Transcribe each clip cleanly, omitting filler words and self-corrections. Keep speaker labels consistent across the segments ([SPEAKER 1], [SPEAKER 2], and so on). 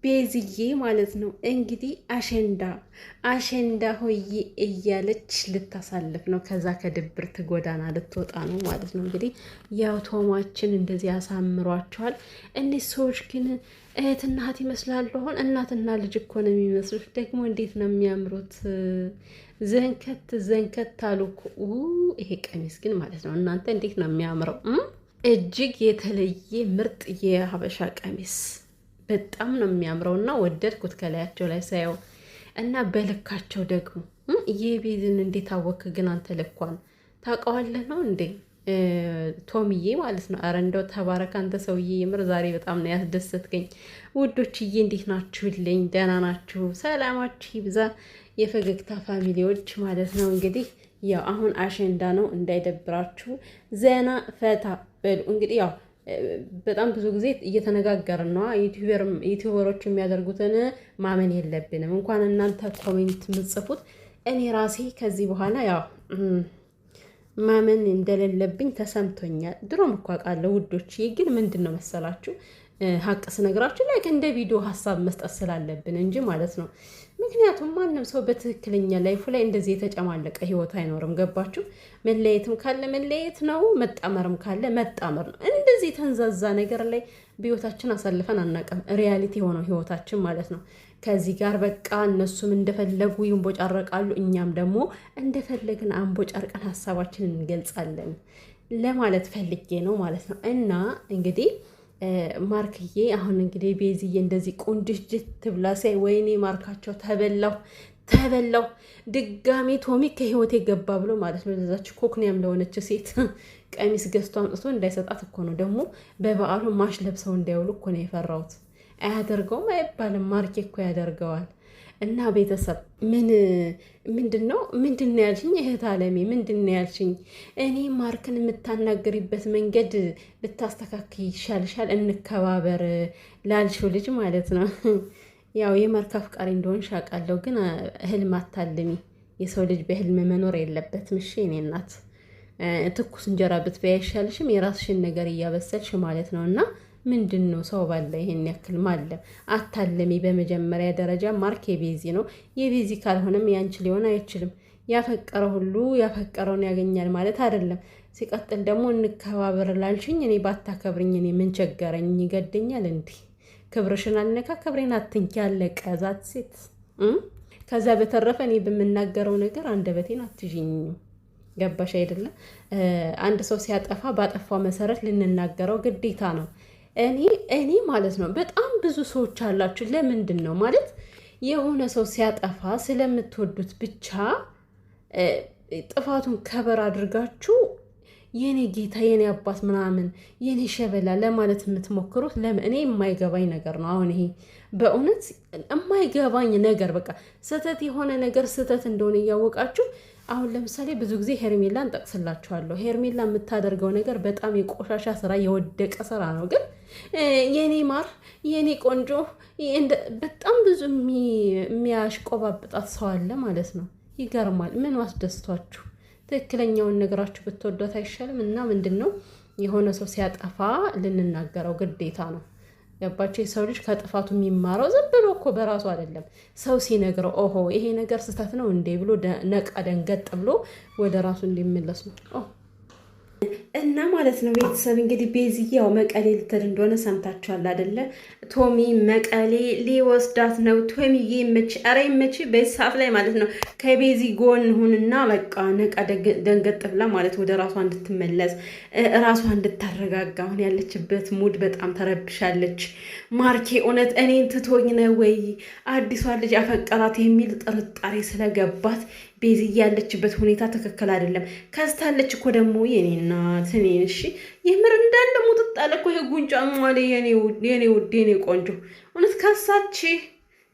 [SPEAKER 1] ቤዝዬ ማለት ነው እንግዲህ አሸንዳ ሆዬ እያለች ልታሳልፍ ነው። ከዛ ከድብርት ጎዳና ልትወጣ ነው ማለት ነው። እንግዲህ ያው ቶማችን እንደዚህ ያሳምሯቸዋል። እኒህ ሰዎች ግን እህትና እህት ይመስላሉ። አሁን እናትና ልጅ እኮ ነው የሚመስሉት። ደግሞ እንዴት ነው የሚያምሩት! ዘንከት አሉ እኮ። ይሄ ቀሚስ ግን ማለት ነው እናንተ እንዴት ነው የሚያምረው! እጅግ የተለየ ምርጥ የሀበሻ ቀሚስ በጣም ነው የሚያምረው እና ወደድኩት ከላያቸው ላይ ሳየው እና በልካቸው ደግሞ የቤዝን እንዴት አወክ ግን አንተ ልኳን ታውቀዋለህ ነው እንዴ? ቶምዬ ማለት ነው። አረ እንደው ተባረክ አንተ ሰውዬ፣ የምር ዛሬ በጣም ነው ያስደሰትከኝ። ውዶችዬ እንዴት ናችሁልኝ? ደህና ናችሁ? ሰላማችሁ ይብዛ የፈገግታ ፋሚሊዎች ማለት ነው። እንግዲህ ያው አሁን አሸንዳ ነው፣ እንዳይደብራችሁ ዘና ፈታ በሉ። እንግዲህ ያው በጣም ብዙ ጊዜ እየተነጋገርን ነው። ዩቲዩበሮች የሚያደርጉትን ማመን የለብንም። እንኳን እናንተ ኮሜንት የምትጽፉት እኔ ራሴ ከዚህ በኋላ ያው ማመን እንደሌለብኝ ተሰምቶኛል። ድሮም እኮ አውቃለሁ ውዶች። ግን ምንድን ነው መሰላችሁ ሀቅ ስነግራችሁ ላይ እንደ ቪዲዮ ሀሳብ መስጠት ስላለብን እንጂ ማለት ነው። ምክንያቱም ማንም ሰው በትክክለኛ ላይፉ ላይ እንደዚህ የተጨማለቀ ህይወት አይኖርም። ገባችሁ? መለየትም ካለ መለየት ነው፣ መጣመርም ካለ መጣመር ነው። እንደዚህ የተንዛዛ ነገር ላይ በህይወታችን አሳልፈን አናውቅም። ሪያሊቲ የሆነው ህይወታችን ማለት ነው። ከዚህ ጋር በቃ እነሱም እንደፈለጉ ይንቦጫረቃሉ፣ እኛም ደግሞ እንደፈለግን አንቦጫርቀን ሀሳባችንን እንገልጻለን ለማለት ፈልጌ ነው ማለት ነው። እና እንግዲህ ማርክዬ አሁን እንግዲህ ቤዝዬ እንደዚህ ቁንድጅት ብላ ሳይ ወይኔ ማርካቸው ተበላው ድጋሚ ቶሚ ከህይወቴ ገባ ብሎ ማለት ነው። ለዛች ኮክኒያም ለሆነች ሴት ቀሚስ ገዝቶ አምጥቶ እንዳይሰጣት እኮ ነው። ደግሞ በበዓሉ ማሽ ለብሰው እንዳይውሉ እኮ ነው የፈራሁት። አያደርገውም አይባልም፣ ማርኬ እኮ ያደርገዋል። እና ቤተሰብ ምንድን ነው ያልሽኝ? እህት አለሜ ምንድን ነው ያልሽኝ? እኔ ማርክን የምታናገሪበት መንገድ ብታስተካክል ይሻልሻል። እንከባበር ላልሽው ልጅ ማለት ነው። ያው የማርክ አፍቃሪ እንደሆን ሻቃለሁ፣ ግን ህልም አታልሚ። የሰው ልጅ በህልም መኖር የለበትም። እሺ እኔ እናት ትኩስ እንጀራ ብትበያ ይሻልሽም፣ የራስሽን ነገር እያበሰልሽ ማለት ነው። እና ምንድን ነው ሰው ባለ ይሄን ያክል ማለም አታለሚ። በመጀመሪያ ደረጃ ማርክ የቤዚ ነው። የቤዚ ካልሆነም ያንቺ ሊሆን አይችልም። ያፈቀረ ሁሉ ያፈቀረውን ያገኛል ማለት አይደለም። ሲቀጥል ደግሞ እንከባበር ላልሽኝ እኔ ባታከብርኝ እኔ ምን ቸገረኝ? ይገደኛል እንዲህ ክብርሽን አልነካ ክብሬን አትንኪ ያለቀ ዛት ሴት። ከዛ በተረፈ እኔ በምናገረው ነገር አንደበቴን አትዥኝ። ገባሽ አይደለም? አንድ ሰው ሲያጠፋ ባጠፋው መሰረት ልንናገረው ግዴታ ነው። እኔ ማለት ነው በጣም ብዙ ሰዎች አላችሁ። ለምንድን ነው ማለት የሆነ ሰው ሲያጠፋ ስለምትወዱት ብቻ ጥፋቱን ከበር አድርጋችሁ የኔ ጌታ የኔ አባት ምናምን የኔ ሸበላ ለማለት የምትሞክሩት እኔ የማይገባኝ ነገር ነው። አሁን ይሄ በእውነት የማይገባኝ ነገር በቃ ስህተት የሆነ ነገር ስህተት እንደሆነ እያወቃችሁ አሁን ለምሳሌ ብዙ ጊዜ ሄርሜላን ጠቅስላችኋለሁ። ሄርሜላ የምታደርገው ነገር በጣም የቆሻሻ ስራ፣ የወደቀ ስራ ነው። ግን የኔ ማር የኔ ቆንጆ በጣም ብዙ የሚያሽቆባብጣት ሰው አለ ማለት ነው። ይገርማል። ምን አስደስቷችሁ? ትክክለኛውን ነገራችሁ ብትወዷት አይሻልም? እና ምንድን ነው የሆነ ሰው ሲያጠፋ ልንናገረው ግዴታ ነው። ገባቸው? የሰው ልጅ ከጥፋቱ የሚማረው ዝም ብሎ እኮ በራሱ አይደለም። ሰው ሲነግረው ኦሆ ይሄ ነገር ስህተት ነው እንዴ ብሎ ነቃ ደንገጥ ብሎ ወደ ራሱ እንዲመለስ ነው። እና ማለት ነው ቤተሰብ እንግዲህ ቤዝዬ ያው መቀሌ ልትሄድ እንደሆነ ሰምታችኋል አይደለ? ቶሚ መቀሌ ሊወስዳት ነው። ቶሚዬ ይመች፣ ኧረ ይመች። በዚህ ሰዓት ላይ ማለት ነው ከቤዚ ጎን ሁንና በቃ ነቃ ደንገጥ ብላ ማለት ወደ ራሷ እንድትመለስ ራሷ እንድታረጋጋ። አሁን ያለችበት ሙድ በጣም ተረብሻለች። ማርኬ እውነት እኔን ትቶኝ ነው ወይ አዲሷ ልጅ አፈቀራት የሚል ጥርጣሬ ስለገባት ቤዚ ያለችበት ሁኔታ ትክክል አይደለም። ከስታለች እኮ ደግሞ የኔ እናት እኔን እሺ የምር እንዳለ ሙጥጥ አለ እኮ ይሄ ጉንጫ ማለ የኔ ውድ የኔ ቆንጆ እውነት ከሳች።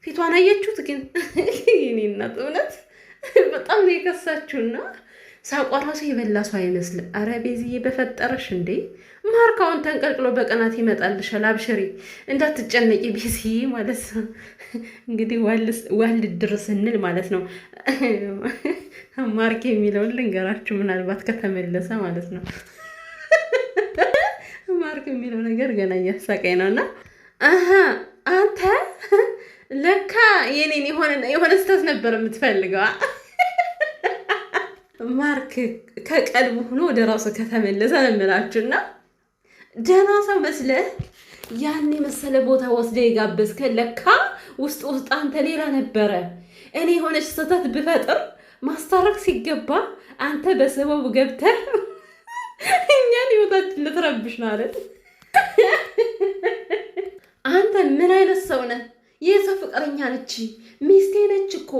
[SPEAKER 1] ፊቷን አያችሁት ግን የኔ እናት እውነት በጣም ነው የከሳችሁና ሳቋ ራሱ የበላ ሰው አይመስልም። አረ ቤዝዬ በፈጠረሽ እንዴ ማርካውን ተንቀልቅሎ በቀናት ይመጣልሻል። አብሽሪ እንዳትጨነቂ ቤዝዬ ማለት ነው። እንግዲህ ዋልድር ስንል ማለት ነው ማርክ የሚለውን ልንገራችሁ ምናልባት ከተመለሰ ማለት ነው። ማርክ የሚለው ነገር ገና እያሳቀኝ ነውና አንተ ለካ የኔን የሆነ ስህተት ነበር የምትፈልገዋ። ማርክ ከቀልቡ ሆኖ ወደ ራሱ ከተመለሰ ነው የምላችሁና ደህና ሰው መስለህ ያን መሰለ ቦታ ወስደ የጋበዝከ ለካ ውስጥ አንተ ሌላ ነበረ። እኔ የሆነች ስህተት ብፈጥር ማስታረቅ ሲገባ አንተ በሰበቡ ገብተህ እኛን ህይወታችን ልትረብሽ ነው አይደል? አንተ ምን አይነት ሰው ነህ? የሰው ፍቅረኛ ነች፣ ሚስቴ ነች እኮ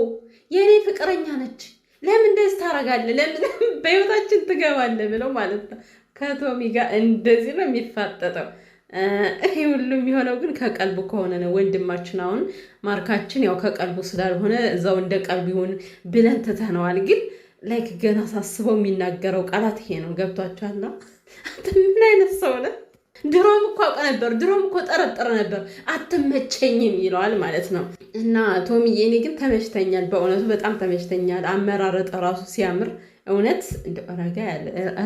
[SPEAKER 1] የኔ ፍቅረኛ ነች፣ ለምን እንደዚህ ታረጋለህ? ለምን በህይወታችን ትገባለህ? ብለው ማለት ነው። ከቶሚ ጋር እንደዚህ ነው የሚፋጠጠው። ይሄ ሁሉ የሚሆነው ግን ከቀልቡ ከሆነ ነው። ወንድማችን አሁን ማርካችን ያው ከቀልቡ ስላልሆነ እዛው እንደ ቀልብ ይሁን ብለን ትተነዋል። ግን ላይክ ገና ሳስበው የሚናገረው ቃላት ይሄ ነው። ገብቷችኋል? አንተ ምን አይነት ሰው ነህ? ድሮም እኮ አውቀ ነበር፣ ድሮም እኮ ጠረጠረ ነበር፣ አትመቸኝም ይለዋል ማለት ነው። እና ቶሚዬ እኔ ግን ተመችተኛል፣ በእውነቱ በጣም ተመችተኛል። አመራረጠ ራሱ ሲያምር እውነት እንደ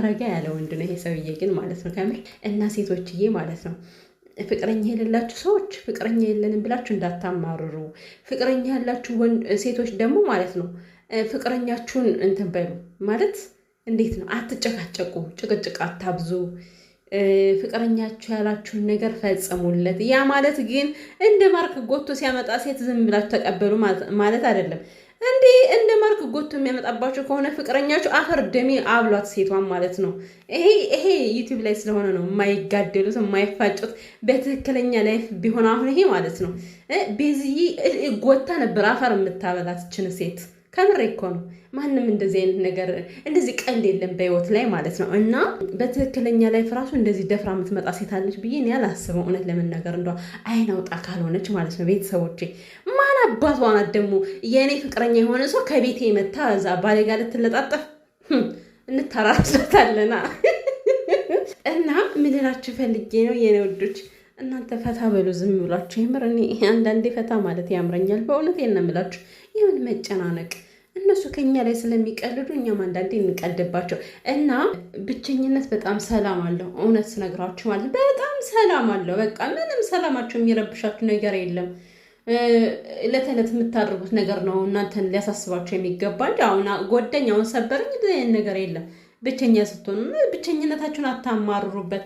[SPEAKER 1] ረጋ ያለ ወንድ ነው ይሄ ሰውዬ ግን ማለት ነው ከምር። እና ሴቶችዬ ማለት ነው ፍቅረኛ የሌላችሁ ሰዎች ፍቅረኛ የለንም ብላችሁ እንዳታማርሩ። ፍቅረኛ ያላችሁ ሴቶች ደግሞ ማለት ነው ፍቅረኛችሁን እንትን በሉ ማለት እንዴት ነው፣ አትጨቃጨቁ፣ ጭቅጭቅ አታብዙ። ፍቅረኛችሁ ያላችሁን ነገር ፈጽሙለት። ያ ማለት ግን እንደ ማርክ ጎቶ ሲያመጣ ሴት ዝም ብላችሁ ተቀበሉ ማለት አይደለም። እንዲህ እንደ ማርክ ጎቶ የሚያመጣባችሁ ከሆነ ፍቅረኛችሁ አፈር ደሜ አብሏት ሴቷን ማለት ነው። ይሄ ዩቲዩብ ላይ ስለሆነ ነው የማይጋደሉት የማይፋጩት። በትክክለኛ ላይፍ ቢሆን አሁን ይሄ ማለት ነው ቤዝዬ ጎታ ነበር አፈር የምታበላት ችን ሴት። ከምሬ እኮ ነው። ማንም እንደዚህ አይነት ነገር እንደዚህ ቀልድ የለም በህይወት ላይ ማለት ነው። እና በትክክለኛ ላይ ፍራሱ እንደዚህ ደፍራ የምትመጣ ሴት አለች ብዬ እኔ አላስበው። እውነት ለመናገር እንደው አይን አውጣ ካልሆነች ማለት ነው። ቤተሰቦቼ ማን አባቷ ናት ደግሞ የእኔ ፍቅረኛ የሆነ ሰው ከቤቴ መታ እዛ ባሌ ጋር ልትለጣጠፍ? እንተራራታለና እና ምን እላችሁ ፈልጌ ነው የኔ ወዶች፣ እናንተ ፈታ በሉ ዝም ብላችሁ። የምር እኔ አንዳንዴ ፈታ ማለት ያምረኛል በእውነት የነምላችሁ። ይሁን መጨናነቅ እነሱ ከኛ ላይ ስለሚቀልዱ እኛም አንዳንዴ እንቀልድባቸው። እና ብቸኝነት በጣም ሰላም አለው። እውነት ስነግራችሁ ማለት በጣም ሰላም አለው። በቃ ምንም ሰላማቸው የሚረብሻችሁ ነገር የለም። ዕለት ዕለት የምታደርጉት ነገር ነው እናንተን ሊያሳስባቸው የሚገባ እንጂ አሁን ጓደኛውን ሰበረኝ ነገር የለም። ብቸኛ ስትሆኑ ብቸኝነታችሁን አታማርሩበት።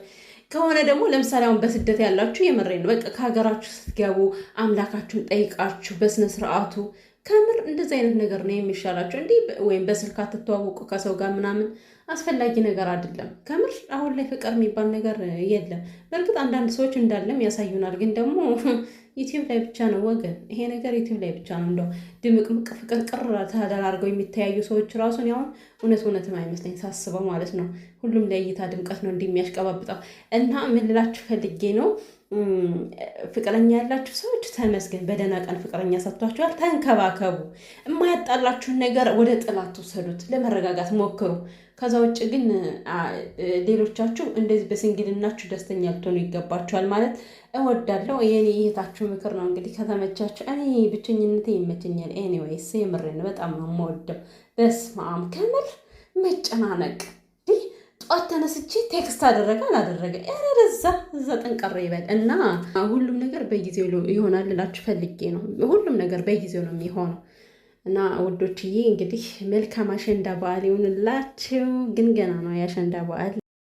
[SPEAKER 1] ከሆነ ደግሞ ለምሳሌ አሁን በስደት ያላችሁ የምሬን በቃ ከሀገራችሁ ስትገቡ አምላካችሁን ጠይቃችሁ በስነ ስርዓቱ ከምር እንደዚህ አይነት ነገር ነው የሚሻላቸው። እንዲህ ወይም በስልክ አትተዋወቁ ከሰው ጋር ምናምን አስፈላጊ ነገር አይደለም። ከምር አሁን ላይ ፍቅር የሚባል ነገር የለም። በእርግጥ አንዳንድ ሰዎች እንዳለም ያሳዩናል። ግን ደግሞ ዩቲዩብ ላይ ብቻ ነው ወገን፣ ይሄ ነገር ዩቲዩብ ላይ ብቻ ነው። እንደው ድምቅምቅ ፍቅር ቅር ተደራርገው የሚተያዩ ሰዎች ራሱን ያሁን እውነትም አይመስለኝ ሳስበው ማለት ነው። ሁሉም ለእይታ ድምቀት ነው እንደሚያሽቀባብጠው። እና ምን ልላችሁ ፈልጌ ነው ፍቅረኛ ያላችሁ ሰዎች ተመስገን፣ በደህና ቀን ፍቅረኛ ሰጥቷችኋል፣ ተንከባከቡ። የማያጣላችሁን ነገር ወደ ጥላት ትውሰዱት፣ ለመረጋጋት ሞክሩ። ከዛ ውጭ ግን ሌሎቻችሁ እንደዚህ በሲንግልናችሁ ደስተኛ ልትሆኑ ይገባችኋል ማለት እወዳለሁ። የኔ ይሄታችሁ ምክር ነው እንግዲህ ከተመቻችሁ። እኔ ብቸኝነቴ ይመቸኛል። ኤኒዌይስ የምሬን በጣም ነው የምወደው። በስመ አብ ከምር መጨናነቅ ጠዋት ተነስቼ ቴክስት አደረገ አላደረገ እዛ ጠንቀረ ይበል እና ሁሉም ነገር በጊዜው ይሆናል ልላችሁ ፈልጌ ነው። ሁሉም ነገር በጊዜው ነው የሚሆነው። እና ውዶችዬ እንግዲህ መልካም አሸንዳ በዓል ይሁንላችሁ። ግን ገና ነው የአሸንዳ በዓል።